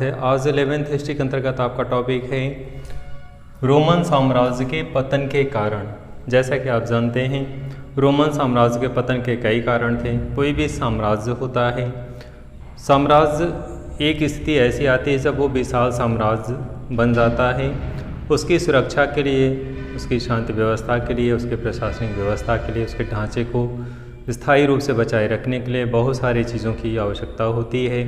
है। आज 11th history के अंतर्गत आपका टॉपिक है रोमन साम्राज्य के पतन के कारण। जैसा कि आप जानते हैं रोमन साम्राज्य के पतन के कई कारण थे। कोई भी साम्राज्य होता है, साम्राज्य एक स्थिति ऐसी आती है जब वो विशाल साम्राज्य बन जाता है। उसकी सुरक्षा के लिए, उसकी शांति व्यवस्था के लिए, उसके प्रशासनिक व्यवस्था के लिए, उसके ढांचे को स्थायी रूप से बचाए रखने के लिए बहुत सारी चीज़ों की आवश्यकता होती है।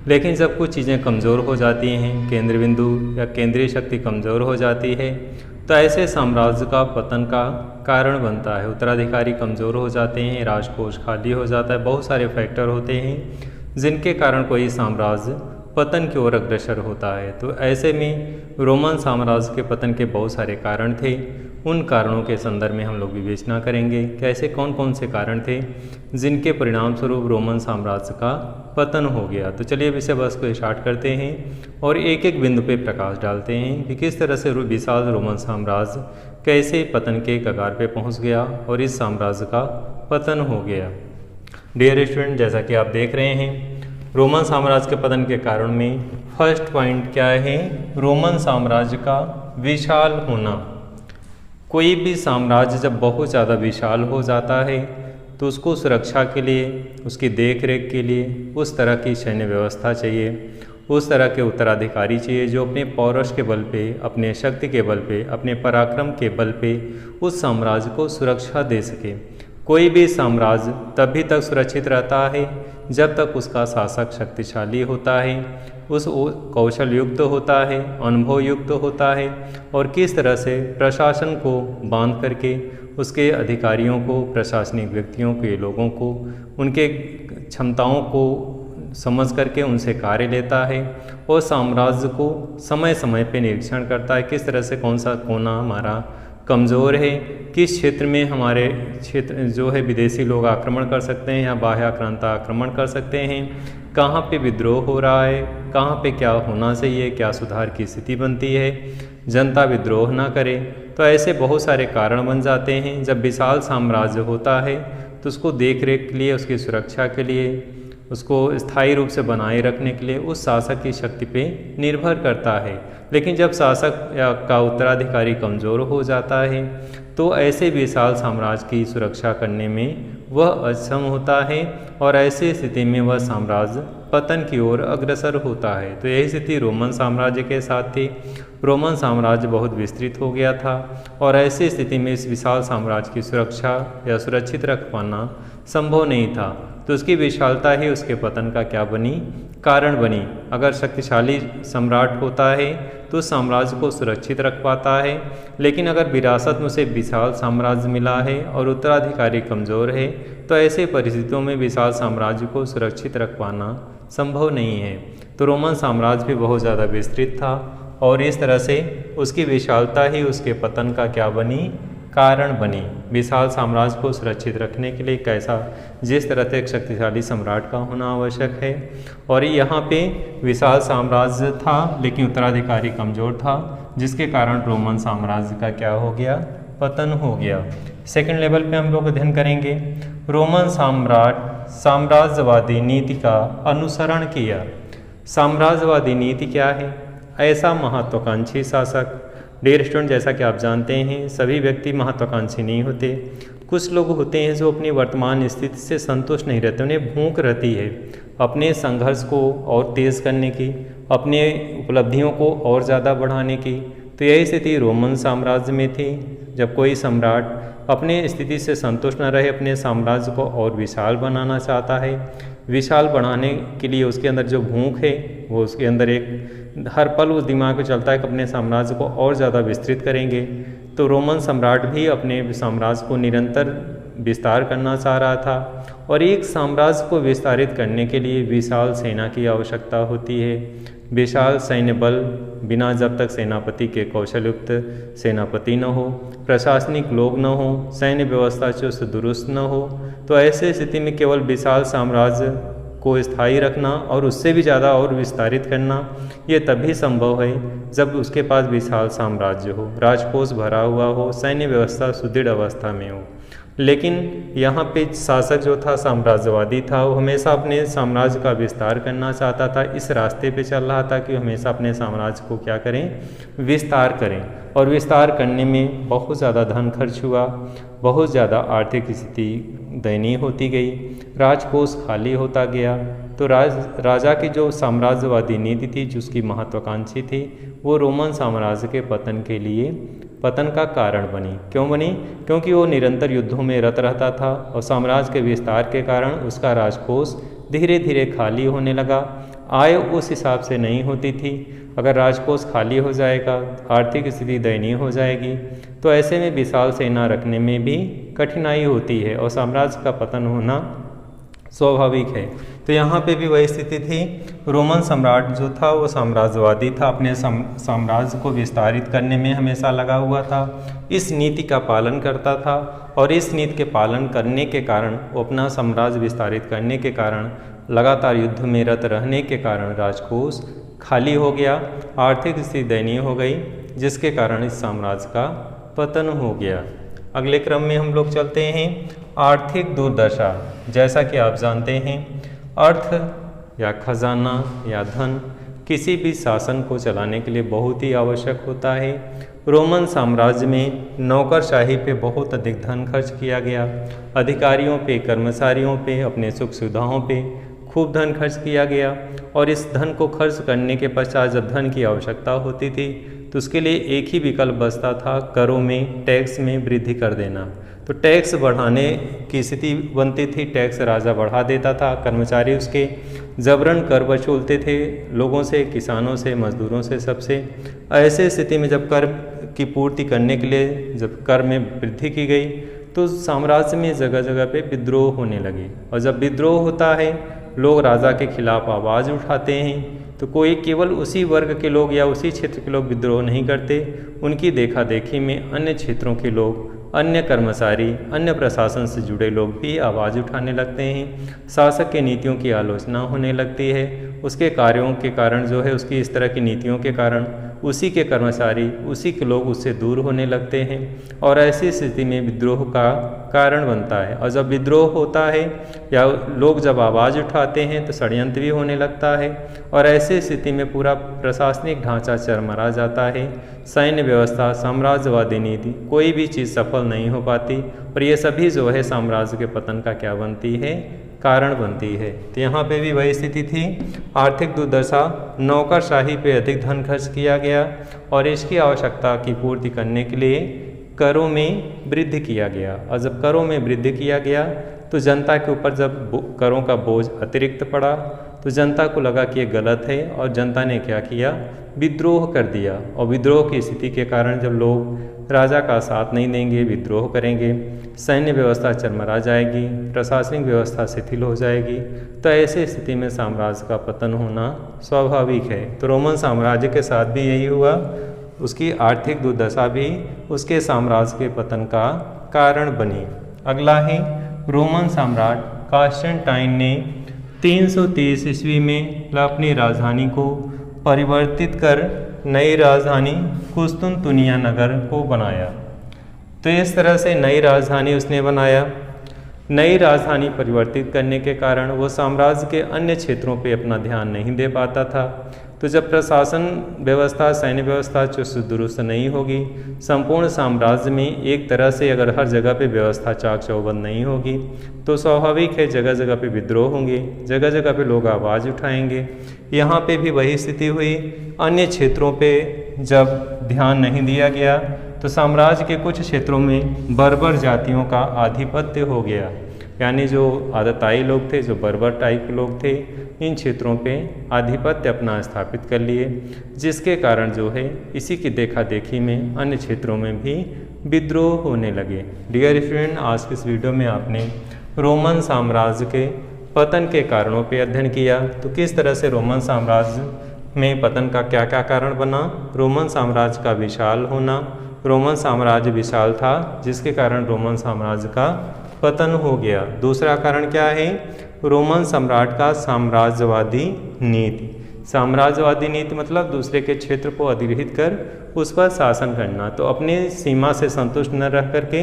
लेकिन जब कुछ चीज़ें कमज़ोर हो जाती हैं, केंद्र बिंदु या केंद्रीय शक्ति कमज़ोर हो जाती है, तो ऐसे साम्राज्य का पतन का कारण बनता है। उत्तराधिकारी कमज़ोर हो जाते हैं, राजकोष खाली हो जाता है, बहुत सारे फैक्टर होते हैं जिनके कारण कोई साम्राज्य पतन की ओर अग्रसर होता है। तो ऐसे में रोमन साम्राज्य के पतन के बहुत सारे कारण थे। उन कारणों के संदर्भ में हम लोग विवेचना करेंगे कि ऐसे कौन कौन से कारण थे जिनके परिणाम स्वरूप रोमन साम्राज्य का पतन हो गया। तो चलिए विषय वस्तु को स्टार्ट करते हैं और एक एक बिंदु पे प्रकाश डालते हैं कि किस तरह से विशाल रोमन साम्राज्य कैसे पतन के कगार पे पहुंच गया और इस साम्राज्य का पतन हो गया। डियर स्टूडेंट, जैसा कि आप देख रहे हैं रोमन साम्राज्य के पतन के कारण में फर्स्ट पॉइंट क्या है, रोमन साम्राज्य का विशाल होना। कोई भी साम्राज्य जब बहुत ज़्यादा विशाल हो जाता है तो उसको सुरक्षा के लिए, उसकी देख रेख के लिए उस तरह की सैन्य व्यवस्था चाहिए, उस तरह के उत्तराधिकारी चाहिए जो अपने पौरुष के बल पे, अपने शक्ति के बल पे, अपने पराक्रम के बल पे उस साम्राज्य को सुरक्षा दे सके। कोई भी साम्राज्य तभी तक सुरक्षित रहता है जब तक उसका शासक शक्तिशाली होता है, उस कौशल युक्त होता है, अनुभव युक्त होता है और किस तरह से प्रशासन को बांध करके उसके अधिकारियों को, प्रशासनिक व्यक्तियों के लोगों को, उनके क्षमताओं को समझ करके उनसे कार्य लेता है और साम्राज्य को समय समय पे निरीक्षण करता है किस तरह से कौन सा कोना हमारा कमज़ोर है, किस क्षेत्र में हमारे क्षेत्र जो है विदेशी लोग आक्रमण कर सकते हैं या बाह्य आक्रांता आक्रमण कर सकते हैं, कहाँ पे विद्रोह हो रहा है, कहाँ पे क्या होना चाहिए, क्या सुधार की स्थिति बनती है, जनता विद्रोह ना करे। तो ऐसे बहुत सारे कारण बन जाते हैं। जब विशाल साम्राज्य होता है तो उसको देख रेख के लिए, उसकी सुरक्षा के लिए, उसको स्थायी रूप से बनाए रखने के लिए उस शासक की शक्ति पे निर्भर करता है। लेकिन जब शासक या का उत्तराधिकारी कमज़ोर हो जाता है तो ऐसे विशाल साम्राज्य की सुरक्षा करने में वह अक्षम होता है और ऐसी स्थिति में वह साम्राज्य पतन की ओर अग्रसर होता है। तो यही स्थिति रोमन साम्राज्य के साथ थी। रोमन साम्राज्य बहुत विस्तृत हो गया था और ऐसी स्थिति में इस विशाल साम्राज्य की सुरक्षा या सुरक्षित रख पाना संभव नहीं था। तो उसकी विशालता ही उसके पतन का क्या बनी, कारण बनी। अगर शक्तिशाली सम्राट होता है तो साम्राज्य को सुरक्षित रख पाता है, लेकिन अगर विरासत में उसे विशाल साम्राज्य मिला है और उत्तराधिकारी कमज़ोर है तो ऐसे परिस्थितियों में विशाल साम्राज्य को सुरक्षित रख पाना संभव नहीं है। तो रोमन साम्राज्य भी बहुत ज़्यादा विस्तृत था और इस तरह से उसकी विशालता ही उसके पतन का क्या बनी, कारण बनी। विशाल साम्राज्य को सुरक्षित रखने के लिए कैसा, जिस तरह से एक शक्तिशाली सम्राट का होना आवश्यक है और यहाँ पे विशाल साम्राज्य था लेकिन उत्तराधिकारी कमज़ोर था, जिसके कारण रोमन साम्राज्य का क्या हो गया, पतन हो गया। सेकंड लेवल पे हम लोग अध्ययन करेंगे रोमन सम्राट साम्राज्यवादी नीति का अनुसरण किया। साम्राज्यवादी नीति क्या है? ऐसा महत्वाकांक्षी शासक। डियर स्टूडेंट, जैसा कि आप जानते हैं सभी व्यक्ति महत्वाकांक्षी नहीं होते। कुछ लोग होते हैं जो अपनी वर्तमान स्थिति से संतुष्ट नहीं रहते, उन्हें भूख रहती है अपने संघर्ष को और तेज़ करने की, अपने उपलब्धियों को और ज़्यादा बढ़ाने की। तो यही स्थिति रोमन साम्राज्य में थी। जब कोई सम्राट अपने स्थिति से संतुष्ट न रहे, अपने साम्राज्य को और विशाल बनाना चाहता है, विशाल बढ़ाने के लिए उसके अंदर जो भूख है वो उसके अंदर एक हर पल उस दिमाग में चलता है कि अपने साम्राज्य को और ज़्यादा विस्तृत करेंगे। तो रोमन सम्राट भी अपने साम्राज्य को निरंतर विस्तार करना चाह रहा था और एक साम्राज्य को विस्तारित करने के लिए विशाल सेना की आवश्यकता होती है। विशाल सैन्य बल बिना जब तक सेनापति के कौशलयुक्त सेनापति न हो, प्रशासनिक लोग न हो, सैन्य व्यवस्था चुस्त दुरुस्त न हो, तो ऐसे स्थिति में केवल विशाल साम्राज्य को स्थायी रखना और उससे भी ज़्यादा और विस्तारित करना ये तभी संभव है जब उसके पास विशाल साम्राज्य हो, राजकोष भरा हुआ हो, सैन्य व्यवस्था सुदृढ़ अवस्था में हो। लेकिन यहाँ पे शासक जो था साम्राज्यवादी था, वो हमेशा अपने साम्राज्य का विस्तार करना चाहता था। इस रास्ते पे चल रहा था कि हमेशा अपने साम्राज्य को क्या करें, विस्तार करें। और विस्तार करने में बहुत ज़्यादा धन खर्च हुआ, बहुत ज़्यादा आर्थिक स्थिति दयनीय होती गई, राजकोष खाली होता गया। तो राजा की जो साम्राज्यवादी नीति थी, जो उसकी महत्वाकांक्षी थी, वो रोमन साम्राज्य के पतन के लिए पतन का कारण बनी। क्यों बनी? क्योंकि वो निरंतर युद्धों में रत रहता था और साम्राज्य के विस्तार के कारण उसका राजकोष धीरे धीरे खाली होने लगा। आय उस हिसाब से नहीं होती थी। अगर राजकोष खाली हो जाएगा, आर्थिक स्थिति दयनीय हो जाएगी, तो ऐसे में विशाल सेना रखने में भी कठिनाई होती है और साम्राज्य का पतन होना स्वाभाविक है। तो यहाँ पे भी वही स्थिति थी। रोमन सम्राट जो था वो साम्राज्यवादी था, अपने साम्राज्य को विस्तारित करने में हमेशा लगा हुआ था, इस नीति का पालन करता था। और इस नीति के पालन करने के कारण, वो अपना साम्राज्य विस्तारित करने के कारण, लगातार युद्ध में रत रहने के कारण राजकोष खाली हो गया, आर्थिक स्थिति दयनीय हो गई, जिसके कारण इस साम्राज्य का पतन हो गया। अगले क्रम में हम लोग चलते हैं आर्थिक दुर्दशा। जैसा कि आप जानते हैं, अर्थ या खजाना या धन किसी भी शासन को चलाने के लिए बहुत ही आवश्यक होता है। रोमन साम्राज्य में नौकरशाही पे बहुत अधिक धन खर्च किया गया, अधिकारियों पे, कर्मचारियों पे, अपने सुख सुविधाओं पे खूब धन खर्च किया गया। और इस धन को खर्च करने के पश्चात जब धन की आवश्यकता होती थी, तो उसके लिए एक ही विकल्प बचता था, करों में, टैक्स में वृद्धि कर देना। तो टैक्स बढ़ाने की स्थिति बनती थी, टैक्स राजा बढ़ा देता था, कर्मचारी उसके जबरन कर वसूलते थे लोगों से, किसानों से, मजदूरों से, सबसे। ऐसे स्थिति में जब कर की पूर्ति करने के लिए जब कर में वृद्धि की गई, तो साम्राज्य में जगह जगह पे विद्रोह होने लगे। और जब विद्रोह होता है, लोग राजा के खिलाफ आवाज़ उठाते हैं, तो कोई केवल उसी वर्ग के लोग या उसी क्षेत्र के लोग विद्रोह नहीं करते, उनकी देखा देखी में अन्य क्षेत्रों के लोग, अन्य कर्मचारी, अन्य प्रशासन से जुड़े लोग भी आवाज़ उठाने लगते हैं। शासक के नीतियों की आलोचना होने लगती है, उसके कार्यों के कारण जो है, उसकी इस तरह की नीतियों के कारण उसी के कर्मचारी, उसी के लोग उससे दूर होने लगते हैं और ऐसी स्थिति में विद्रोह का कारण बनता है। और जब विद्रोह होता है या लोग जब आवाज़ उठाते हैं, तो षड्यंत्र भी होने लगता है और ऐसी स्थिति में पूरा प्रशासनिक ढांचा चरमरा जाता है। सैन्य व्यवस्था, साम्राज्यवादी नीति, कोई भी चीज़ सफल नहीं हो पाती और ये सभी जो है साम्राज्य के पतन का क्या बनती है, कारण बनती है। तो यहाँ पे भी वही स्थिति थी, आर्थिक दुर्दशा, नौकरशाही पे अधिक धन खर्च किया गया और इसकी आवश्यकता की पूर्ति करने के लिए करों में वृद्धि किया गया। और जब करों में वृद्धि किया गया, तो जनता के ऊपर जब करों का बोझ अतिरिक्त पड़ा, तो जनता को लगा कि ये गलत है और जनता ने क्या किया, विद्रोह कर दिया। और विद्रोह की स्थिति के कारण जब लोग राजा का साथ नहीं देंगे, विद्रोह करेंगे, सैन्य व्यवस्था चरमरा जाएगी, प्रशासनिक व्यवस्था शिथिल हो जाएगी। तो ऐसी स्थिति में साम्राज्य का पतन होना स्वाभाविक है। तो रोमन साम्राज्य के साथ भी यही हुआ, उसकी आर्थिक दुर्दशा भी उसके साम्राज्य के पतन का कारण बनी। अगला है रोमन सम्राट कॉन्स्टेंटाइन ने 330 ईस्वी में अपनी राजधानी को परिवर्तित कर नई राजधानी कुस्तुनतुनिया नगर को बनाया। तो इस तरह से नई राजधानी उसने बनाया। नई राजधानी परिवर्तित करने के कारण वो साम्राज्य के अन्य क्षेत्रों पे अपना ध्यान नहीं दे पाता था। तो जब प्रशासन व्यवस्था, सैन्य व्यवस्था चुस्त दुरुस्त नहीं होगी, संपूर्ण साम्राज्य में एक तरह से अगर हर जगह पे व्यवस्था चाक चौबंद नहीं होगी, तो स्वाभाविक है जगह जगह पे विद्रोह होंगे, जगह जगह पे लोग आवाज़ उठाएंगे। यहाँ पे भी वही स्थिति हुई। अन्य क्षेत्रों पे जब ध्यान नहीं दिया गया, तो साम्राज्य के कुछ क्षेत्रों में बर्बर जातियों का आधिपत्य हो गया। यानी जो आदताई लोग थे, जो बर्बर टाइप के लोग थे, इन क्षेत्रों पे आधिपत्य अपना स्थापित कर लिए, जिसके कारण जो है इसी की देखा देखी में अन्य क्षेत्रों में भी विद्रोह होने लगे। डियर फ्रेंड, आज के इस वीडियो में आपने रोमन साम्राज्य के पतन के कारणों पे अध्ययन किया। तो किस तरह से रोमन साम्राज्य में पतन का क्या क्या कारण बना। रोमन साम्राज्य का विशाल होना, रोमन साम्राज्य विशाल था जिसके कारण रोमन साम्राज्य का पतन हो गया। दूसरा कारण क्या है, रोमन सम्राट का साम्राज्यवादी नीति। साम्राज्यवादी नीति मतलब दूसरे के क्षेत्र को अधिग्रहित कर उस पर शासन करना। तो अपनी सीमा से संतुष्ट न रह करके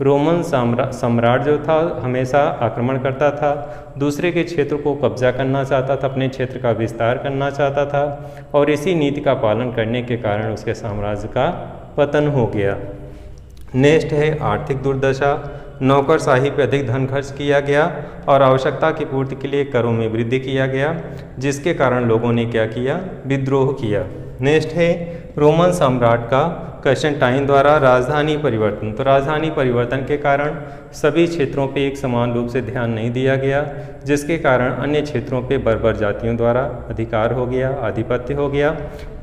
रोमन सम्राट जो था हमेशा आक्रमण करता था, दूसरे के क्षेत्र को कब्जा करना चाहता था, अपने क्षेत्र का विस्तार करना चाहता था और इसी नीति का पालन करने के कारण उसके साम्राज्य का पतन हो गया। नेक्स्ट है आर्थिक दुर्दशा। नौकरशाही पर अधिक धन खर्च किया गया और आवश्यकता की पूर्ति के लिए करों में वृद्धि किया गया, जिसके कारण लोगों ने क्या किया, विद्रोह किया। नेक्स्ट है रोमन सम्राट का कंस्टेंटाइन द्वारा राजधानी परिवर्तन। तो राजधानी परिवर्तन के कारण सभी क्षेत्रों पे एक समान रूप से ध्यान नहीं दिया गया, जिसके कारण अन्य क्षेत्रों पे बर्बर जातियों द्वारा अधिकार हो गया, आधिपत्य हो गया।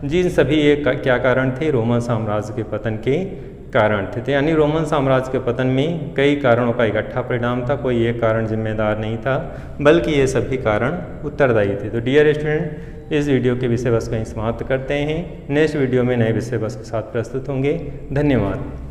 जिन सभी ये क्या कारण थे, रोमन साम्राज्य के पतन के कारण थे। तो यानी रोमन साम्राज्य के पतन में कई कारणों का इकट्ठा परिणाम था, कोई एक कारण जिम्मेदार नहीं था, बल्कि ये सभी कारण उत्तरदायी थे। तो डियर स्टूडेंट, इस वीडियो के विषय वस्तु कहीं समाप्त करते हैं। नेक्स्ट वीडियो में नए विषय वस्तु के साथ प्रस्तुत होंगे। धन्यवाद।